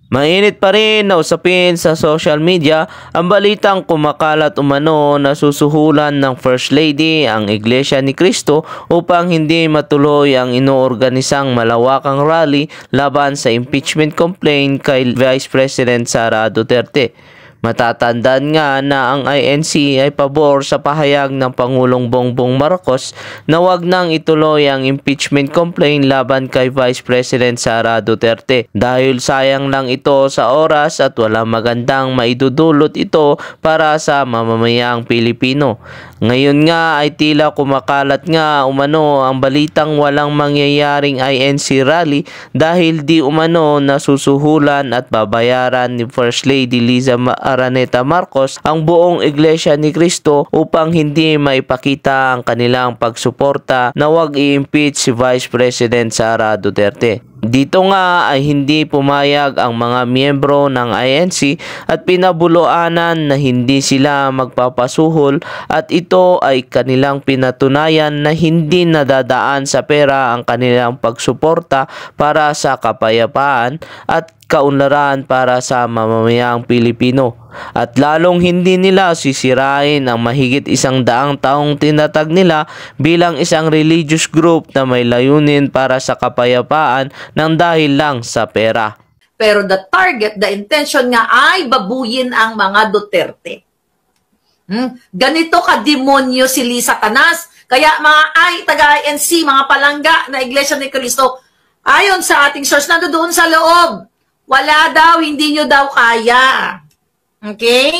Mainit pa rin na usapin sa social media ang balitang kumakalat umano na susuhulan ng First Lady ang Iglesia ni Cristo upang hindi matuloy ang inoorganisang malawakang rally laban sa impeachment complaint kay Vice President Sara Duterte. Matatandaan nga na ang INC ay pabor sa pahayag ng Pangulong Bongbong Marcos na wag nang ituloy ang impeachment complaint laban kay Vice President Sara Duterte dahil sayang lang ito sa oras at walang magandang maidudulot ito para sa mamamayang Pilipino. Ngayon nga ay tila kumakalat nga umano ang balitang walang mangyayaring INC rally dahil di umano nasusuhulan at babayaran ni First Lady Liza Araneta Marcos ang buong Iglesia ni Cristo upang hindi maipakita ang kanilang pagsuporta na wag i-impeach si Vice President Sara Duterte. Dito nga ay hindi pumayag ang mga miyembro ng INC at pinabuluanan na hindi sila magpapasuhol at ito ay kanilang pinatunayan na hindi nadadaan sa pera ang kanilang pagsuporta para sa kapayapaan at kaunlaran para sa mamamayang Pilipino. At lalong hindi nila sisirain ang mahigit 100 taong tinatag nila bilang isang religious group na may layunin para sa kapayapaan ng dahil lang sa pera. Pero the target, the intention nga ay babuyin ang mga Duterte. Ganito ka-demonyo si Liza Canas. Kaya mga taga-INC, mga palangga na Iglesia ni Cristo, ayon sa ating source, nandoon sa loob. Wala daw, hindi nyo daw kaya. Okay?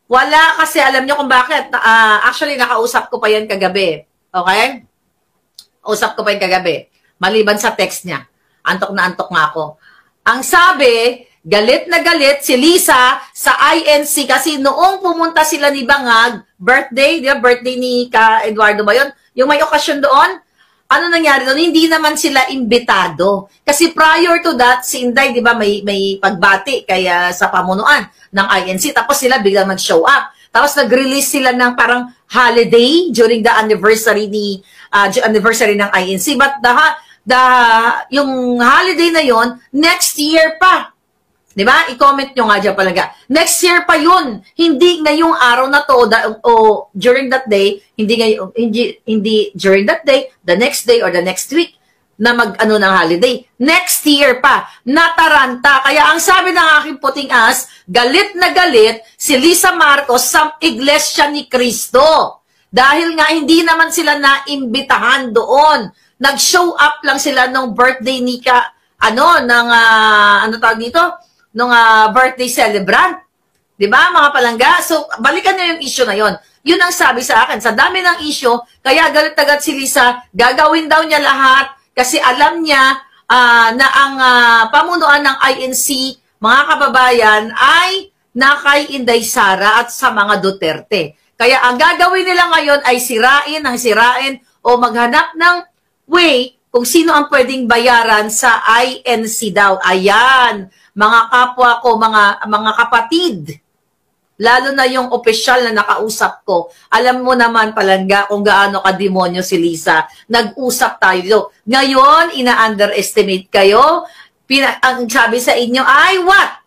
Wala kasi alam nyo kung bakit. Actually, nakausap ko pa yan kagabi. Okay? Usap ko pa yan kagabi. Maliban sa text niya. Antok na antok nga ako. Ang sabi, galit na galit si Liza sa INC kasi noong pumunta sila ni Bangag, birthday, di ba? Birthday ni Ka Eduardo ba yun? Yung may okasyon doon, ano nangyari doon? Hindi naman sila imbitado. Kasi prior to that, si Inday, di ba, may pagbati kaya sa pamunuan ng INC. Tapos sila biglang nag-show up. Tapos nag-release sila ng parang holiday during the anniversary ng INC. But yung holiday na yon next year pa. Di ba? I-comment nyo nga dyan palaga. Next year pa yun. Hindi ngayong araw na to o during that day, hindi during that day, the next day or the next week na mag-ano ng holiday. Next year pa. Nataranta. Kaya ang sabi ng aking puting as, galit na galit si Liza Marcos sa Iglesia ni Cristo. Dahil nga hindi naman sila naimbitahan doon. Nag-show up lang sila nung birthday ni ano tawag dito? Nung birthday celebrant. Diba, mga palangga? So, balikan nyo yung issue na yon. Yun ang sabi sa akin. Sa dami ng issue, kaya galit-agad si Liza, gagawin daw niya lahat kasi alam niya na ang pamunuan ng INC, mga kababayan, ay nakay Inday Sara at sa mga Duterte. Kaya ang gagawin nila ngayon ay sirain o maghanap ng way kung sino ang pwedeng bayaran sa INC daw. Ayan. Mga kapwa ko, mga kapatid, lalo na yung opisyal na nakausap ko, alam mo naman palangga kung gaano ka-demonyo si Liza. Nag-usap tayo. Ngayon, ina-underestimate kayo. Ang sabi sa inyo ay what?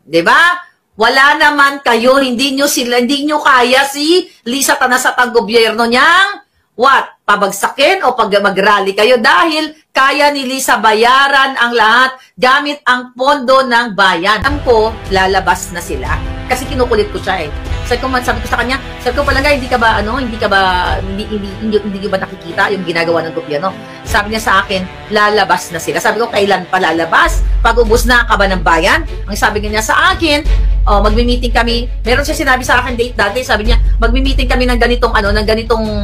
Diba? Wala naman kayo, hindi nyo kaya si Liza Canas at ang gobyerno niyang what? Pabagsakin o pag mag-rally kayo dahil kaya ni Liza bayaran ang lahat gamit ang pondo ng bayan. Alam ko, lalabas na sila. Kasi kinukulit ko siya eh. Sabi ko sa kanya, palangga, hindi ka ba nakikita yung ginagawa ng gobyerno? Sabi niya sa akin, lalabas na sila. Sabi ko, kailan pa lalabas? Pag-ubos na ka ba ng bayan? Ang sabi niya sa akin, magmi-meeting kami. Meron siya sinabi sa akin date dati, sabi niya, magmi-meeting kami ng ganitong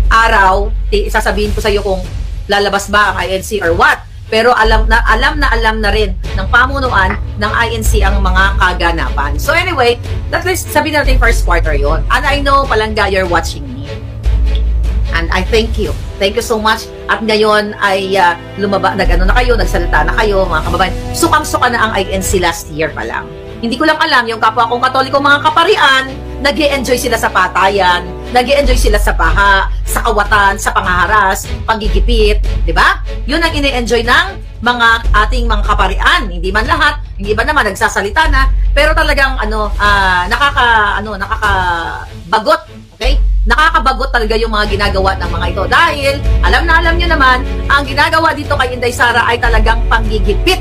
araw, sasabihin ko sa iyo kung lalabas ba ang INC or what. Pero alam na rin ng pamunuan ng INC ang mga kaganapan. So anyway, at least sabihin natin first quarter yon. And I know, palangga, you're watching me. And I thank you. Thank you so much. At ngayon ay nagsalita na kayo, mga kababayan. Sukang-suka na ang INC last year pa lang. Hindi ko lang alam, yung kapwa kong Katoliko mga kaparian, nag-e-enjoy sila sa patayan, nag-e-enjoy sila sa baha, sa kawatan, sa pangaharas, panggigipit, di ba? Yun ang ine-enjoy ng ating mga kaparian. Hindi man lahat, hindi ba naman nagsasalita na, pero talagang nakakabagot, okay? Nakakabagot talaga yung mga ginagawa ng mga ito. Dahil, alam nyo naman, ang ginagawa dito kay Inday Sara ay talagang panggigipit.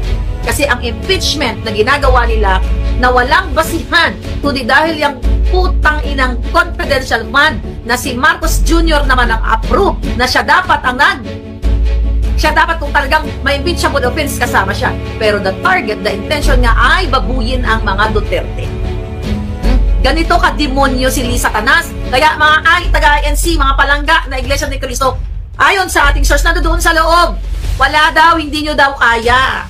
Kasi ang impeachment na ginagawa nila na walang basihan, kundi dahil yung putang inang confidential fund na si Marcos Jr. naman ang approve na siya dapat kung talagang may impeachable offense kasama siya. Pero the target, the intention nga ay babuyin ang mga Duterte. Ganito ka-demonyo si Lisa Canas. Kaya mga taga-ANC, mga palangga na Iglesia ni Cristo, ayon sa ating source na doon sa loob, wala daw, hindi nyo daw kaya.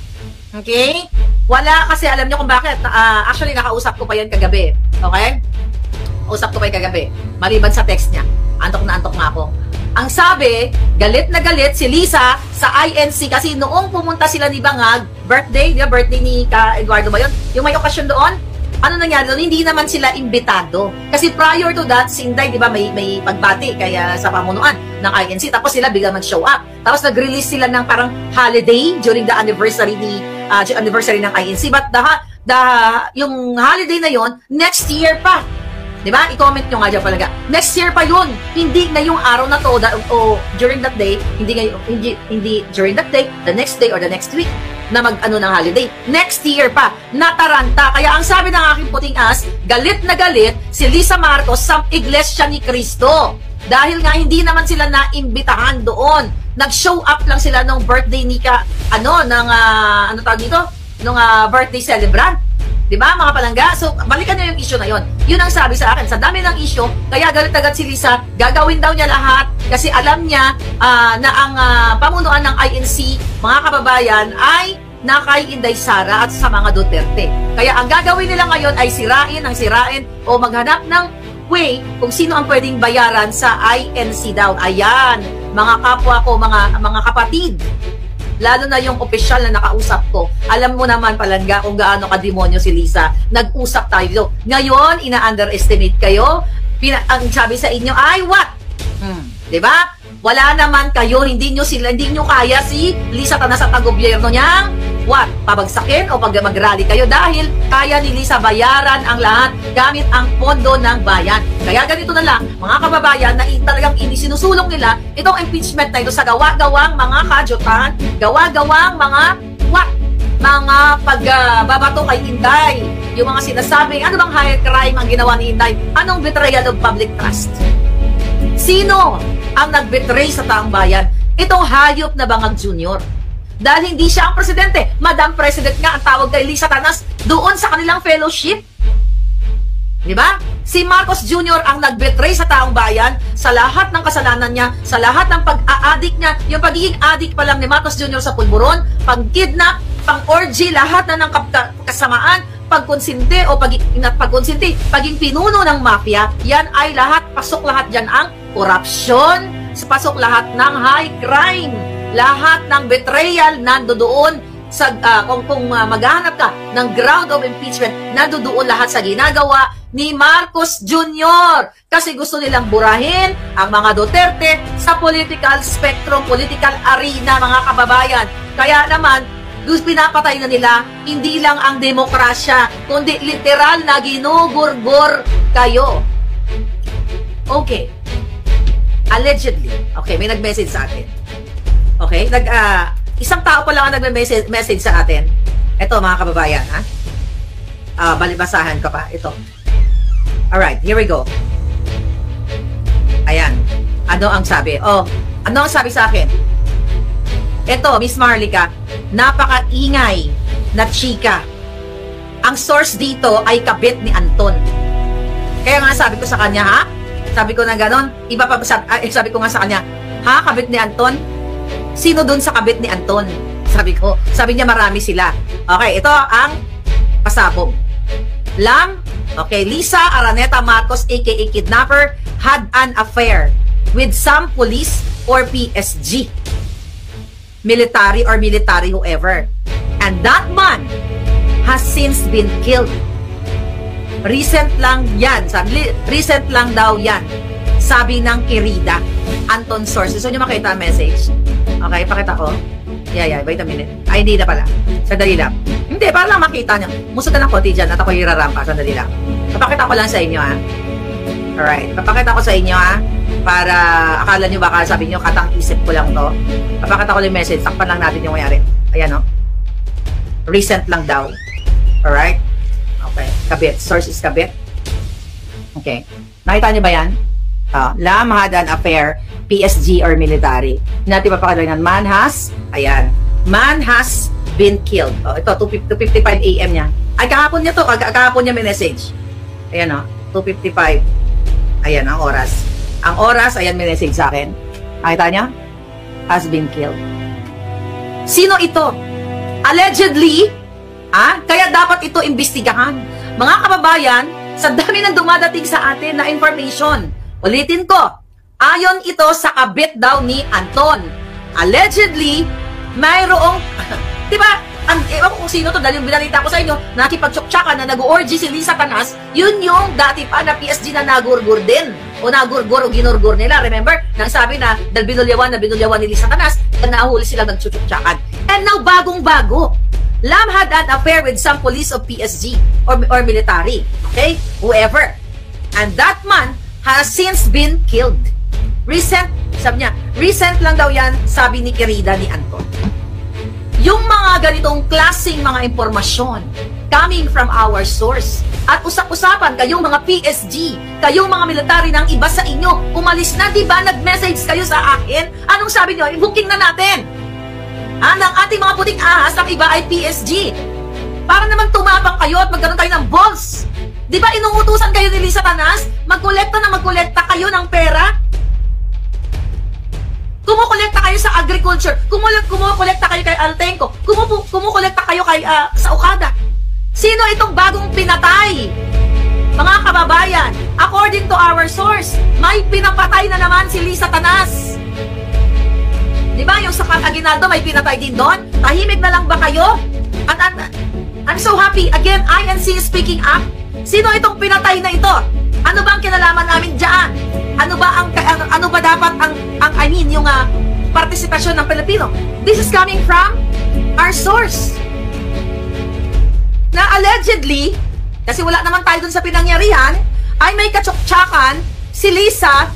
Okay? Wala kasi alam nyo kung bakit. Actually, nakausap ko pa yan kagabi. Okay? Usap ko pa yan kagabi. Maliban sa text niya. Antok na ako. Ang sabi, galit na galit si Lisa sa INC kasi noong pumunta sila ni Bangag, birthday ni Eduardo ba yun? Yung may okasyon doon, ano nangyari doon? Hindi naman sila imbitado. Kasi prior to that, si Inday, di ba, may pagbati kaya sa pamunuan ng INC. Tapos sila biglang nag-show up. Tapos nag-release sila ng parang holiday during the anniversary ng INC. But yung holiday na yon next year pa. Di ba? I-comment nyo nga dyan palaga. Next year pa yun. Hindi ngayong araw na to o during that day, hindi during that day, the next day or the next week na ng holiday. Next year pa. Nataranta. Kaya ang sabi ng aking puting as, galit na galit si Lisa Marcos sa Iglesia ni Cristo. Dahil nga hindi naman sila naimbitahan doon. Nag-show up lang sila nung birthday ni nung birthday celebrant. Diba, mga palangga? So, balikan nyo yung issue na yon. Yun ang sabi sa akin. Sa dami ng issue, kaya galit agad si Lisa, gagawin daw niya lahat kasi alam niya na ang pamunuan ng INC, mga kababayan, ay na kay Inday Sara at sa mga Duterte. Kaya ang gagawin nila ngayon ay sirain o maghanap ng way kung sino ang pwedeng bayaran sa INC daw. Ayan, mga kapwa ko, mga kapatid. Lalo na yung opisyal na nakausap ko. Alam mo naman palangga kung gaano ka-demonyo si Lisa. Nag-usap tayo. Ngayon, ina-underestimate kayo. Ang sabi sa inyo ay what? Diba? Wala naman kayo, hindi nyo kaya si Lisa Canas at ang gobyerno niyang what? Pabagsakin o mag-rally kayo dahil kaya ni Lisa bayaran ang lahat gamit ang pondo ng bayan. Kaya ganito na lang, mga kababayan, na talagang sinusulong nila itong impeachment na ito sa gawa-gawang mga kadyutan, gawa-gawang mga what? Mga pagbabato kay Inday. Yung mga sinasabing, ano bang high crime ang ginawa ni Inday? Anong betrayal of public trust? Sino ang nag-betray sa taong bayan? Itong hayop na Bangag Jr. Dahil hindi siya ang presidente. Madam President nga ang tawag kay Lisa Canas doon sa kanilang fellowship. Diba? Si Marcos Jr. ang nag-betray sa taong bayan sa lahat ng kasalanan niya, sa lahat ng pag-a-addict niya, yung pagiging addict pa lang ni Marcos Jr. sa pulburon, pag-kidnap, pang-orgy, lahat na ng kasamaan, pagkonsinti o paging pinuno ng mafia, yan ay lahat, pasok lahat dyan ang korupsyon, pasok lahat ng high crime, lahat ng betrayal nandoon sa kung maghahanap ka ng ground of impeachment, nandoon lahat sa ginagawa ni Marcos Jr. Kasi gusto nilang burahin ang mga Duterte sa political spectrum, political arena, mga kababayan. Kaya naman, pinapatay na nila, hindi lang ang demokrasya, kundi literal na ginugurgur kayo. Okay. Allegedly. Okay, may nag-message sa atin. Okay? Isang tao pa lang ang nag-message sa atin. Ito, mga kababayan, ha? Balibasahan ko pa. Ito. Alright, here we go. Ayan. Ano ang sabi? Ano ang sabi sa akin? Ito, Miss Marlica, napakaingay na chika. Ang source dito ay kabit ni Anton. Kaya nga sabi ko sa kanya, ha? Sabi ko na ganon, sabi ko nga sa kanya, ha, kabit ni Anton? Sino dun sa kabit ni Anton? Sabi niya marami sila. Okay, ito ang pasabog. Lisa Araneta Marcos, aka Kidnapper, had an affair with some police or PSG. Military whoever. And that man has since been killed. Recent lang daw yan. Sabi ng Kirida, Anton sources. So, nyo makita ang message? Okay, pakita ko. Yeah, wait a minute. Ay, hindi na pala. Sandali lang. Hindi, para lang makita nyo. Musod na ng konti dyan at ako irarampa. Sandali lang. Papakita ko lang sa inyo, ha? Alright. Papakita ko sa inyo, ha? Para akala nyo baka sabi nyo, katang isip ko lang to. Papakita ko lang yung message. Takpan lang natin yung mayari. Ayan, no? Recent lang daw. Alright? Okay. Kabit. Source is kabit. Okay. Nakita nyo ba yan? Lam had an affair, PSG or military. Natin papakalayan, man has, ayan, man has been killed. Ito, 2:55 AM niya. Ay, kahapon niya to, kahapon niya may message. Ayan, 2:55. Ayan, ang oras. Ang oras, ayan, may message sa akin. Nakita niya? Has been killed. Sino ito? Allegedly, kaya dapat ito imbestigahan. Mga kababayan, sa dami ng dumadating sa atin na information, ulitin ko, ayon ito sa kabit daw ni Anton. Allegedly, mayroong, di ba, ewan ko kung sino to, dahil yung binalita ko sa inyo, nakipagtsuktsakan na nag-orgy si Lisa Canas, yun yung dati pa na PSG na nagurgur din, o nagurgur o ginurgur nila. Remember, nang sabi na, dahil binulyawan ni Lisa Canas, nahuli silang nagtsuktsakan. And now, bagong-bago, Lam had an affair with some police of PSG or military, okay, whoever. And that man has since been killed. Recent, sabi niya, recent lang daw yan, sabi ni Querida ni Anton. Yung mga ganitong klaseng mga impormasyon coming from our source at usap-usapan kayong mga PSG, kayong mga military ng iba sa inyo, umalis na, di ba? Nag-message kayo sa akin. Anong sabi niyo? I-booking na natin. Ang ating mga puting ahas ng iba ay PSG. Para naman tumapang kayo at magkaroon tayo ng balls. Di ba inuutusan kayo ni Lisa Canas? Magkolekta kayo ng pera? Kumukolekta kayo sa agriculture. Kumukolekta kayo kay Altenco. Kumukolekta kayo kay sa Okada. Sino itong bagong pinatay? Mga kababayan, according to our source, may pinapatay na naman si Lisa Canas. Di ba yung sa Aguinaldo may pinatay din doon? Tahimik na lang ba kayo? I'm so happy. Again, INC is speaking up. Sino itong pinatay na ito? Ano ba ang kinalaman namin diyan? Ano ba dapat yung partisipasyon ng Pilipino? This is coming from our source. Na allegedly, kasi wala naman tayo dun sa pinangyarihan, ay may katsuktsakan si Lisa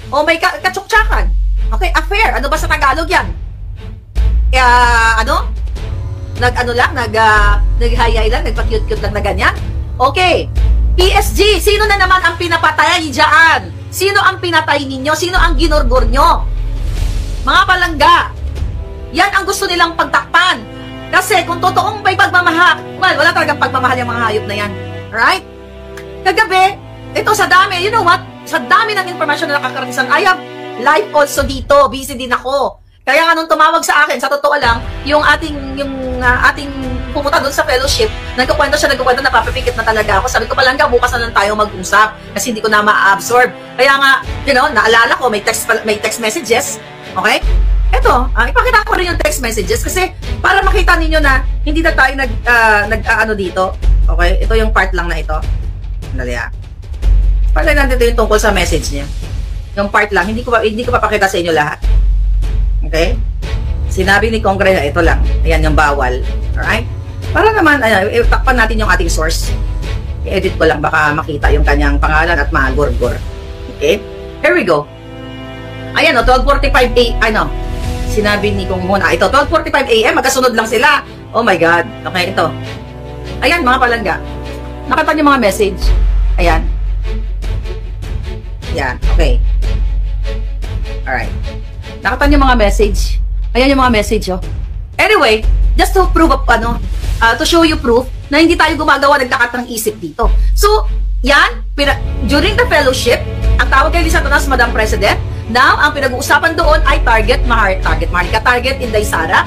o may katsuktsakan. Okay, affair. Ano ba sa Tagalog yan? Naghayay lang, nagpa-cute-cute lang na ganyan. Okay, PSG, sino na naman ang pinapatay dyan? Sino ang pinatay ninyo? Sino ang ginurgur nyo? Mga palangga, yan ang gusto nilang pagtakpan. Kasi kung totoong may pagmamahal, well, wala talagang pagmamahal yung mga hayop na yan. Right? Kagabi, ito sa dami, you know what? Sa dami ng informasyon na nakakarating, I have live also dito, busy din ako. Kaya nga nung tumawag sa akin, sa totoo lang, yung ating pumunta doon sa fellowship, nagkukwento, napapipikit na talaga ako. Sabi ko, palangga, bukas na lang tayo mag-usap kasi hindi ko na ma-absorb. Kaya nga, naalala ko, may text messages. Okay? Eto, ipakita ko rin yung text messages kasi para makita ninyo na hindi na tayo nag-ano dito. Okay? Ito yung part lang na ito. Dali Pagkakita natin ito yung tungkol sa message niya. Yung part lang, hindi ko papakita sa inyo lahat. Okay? Sinabi ni Congress, ito lang. Ayan yung bawal. Alright? Para naman, takpan natin yung ating source. I-edit ko lang, baka makita yung kanyang pangalan at magurgur. Okay? Here we go. Ayan 12:45 AM, sinabi ni Kong muna. Ito, 12:45 AM, magkasunod lang sila. Oh my God. Okay, ito. Ayan, mga palangga. Nakita niyo mga message. Ayan. Yan, okay. Alright. Nakita niyo mga message. Ayan yung mga message, oh. Anyway, just to prove to show you proof na hindi tayo gumagawa nagkakatang isip dito. So, yan, during the fellowship, ang tawag kay Lisa Canas, Madam President. Now, ang pinag-uusapan doon ay target Marika, target Inday Sara.